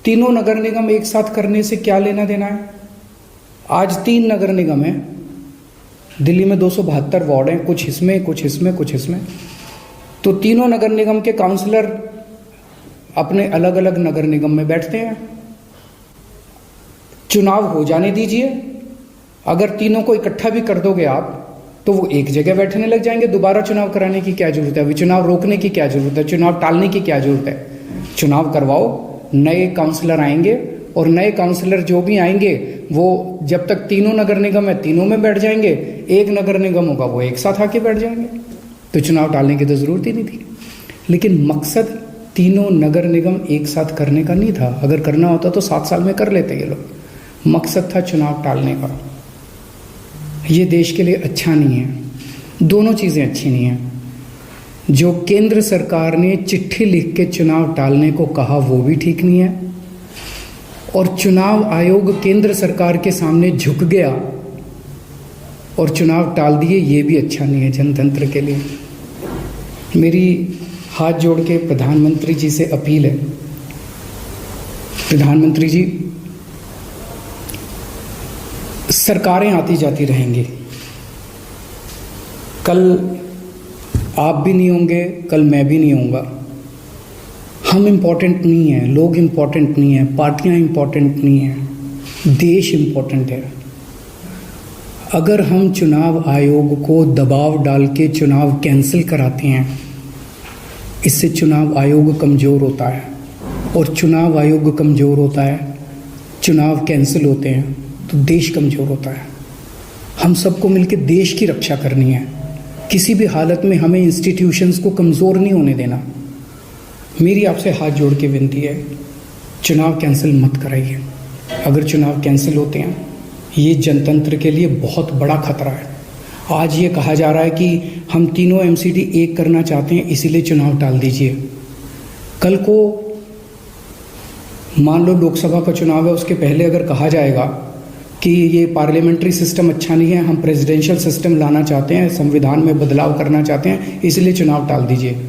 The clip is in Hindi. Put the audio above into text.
तीनों नगर निगम एक साथ करने से क्या लेना देना है? आज 3 नगर निगम है दिल्ली में, 272 वार्ड हैं, कुछ इसमें कुछ इसमें कुछ इसमें। तो तीनों नगर निगम के काउंसलर अपने अलग अलग नगर निगम में बैठते हैं। चुनाव हो जाने दीजिए, अगर तीनों को इकट्ठा भी कर दोगे आप तो वो एक जगह बैठने लग जाएंगे। दोबारा चुनाव कराने की क्या जरूरत है? अभी चुनाव रोकने की क्या जरूरत है? चुनाव टालने की क्या जरूरत है? चुनाव करवाओ, नए काउंसलर आएंगे और नए काउंसलर जो भी आएंगे वो जब तक तीनों नगर निगम है तीनों में बैठ जाएंगे, एक नगर निगम होगा वो एक साथ आके बैठ जाएंगे। तो चुनाव टालने की तो जरूरत ही नहीं थी। लेकिन मकसद तीनों नगर निगम एक साथ करने का नहीं था। अगर करना होता तो 7 साल में कर लेते ये लोग। मकसद था चुनाव टालने का। ये देश के लिए अच्छा नहीं है। दोनों चीज़ें अच्छी नहीं हैं। जो केंद्र सरकार ने चिट्ठी लिख के चुनाव टालने को कहा वो भी ठीक नहीं है, और चुनाव आयोग केंद्र सरकार के सामने झुक गया और चुनाव टाल दिए, ये भी अच्छा नहीं है जनतंत्र के लिए। मेरी हाथ जोड़ के प्रधानमंत्री जी से अपील है, प्रधानमंत्री जी, सरकारें आती जाती रहेंगी, कल आप भी नहीं होंगे, कल मैं भी नहीं होऊंगा। हम इम्पोर्टेंट नहीं हैं, लोग इम्पोर्टेंट नहीं हैं, पार्टियां इम्पोर्टेंट नहीं हैं, देश इम्पोर्टेंट है। अगर हम चुनाव आयोग को दबाव डाल के चुनाव कैंसिल कराते हैं, इससे चुनाव आयोग कमज़ोर होता है, और चुनाव आयोग कमज़ोर होता है, चुनाव कैंसिल होते हैं तो देश कमज़ोर होता है। हम सबको मिलकर देश की रक्षा करनी है। किसी भी हालत में हमें इंस्टीट्यूशंस को कमज़ोर नहीं होने देना। मेरी आपसे हाथ जोड़ के विनती है, चुनाव कैंसिल मत कराइए। अगर चुनाव कैंसिल होते हैं, ये जनतंत्र के लिए बहुत बड़ा खतरा है। आज ये कहा जा रहा है कि हम तीनों एमसीडी एक करना चाहते हैं, इसीलिए चुनाव टाल दीजिए। कल को मान लो लोकसभा का चुनाव है, उसके पहले अगर कहा जाएगा कि ये पार्लियामेंट्री सिस्टम अच्छा नहीं है, हम प्रेसिडेंशियल सिस्टम लाना चाहते हैं, संविधान में बदलाव करना चाहते हैं, इसलिए चुनाव टाल दीजिए।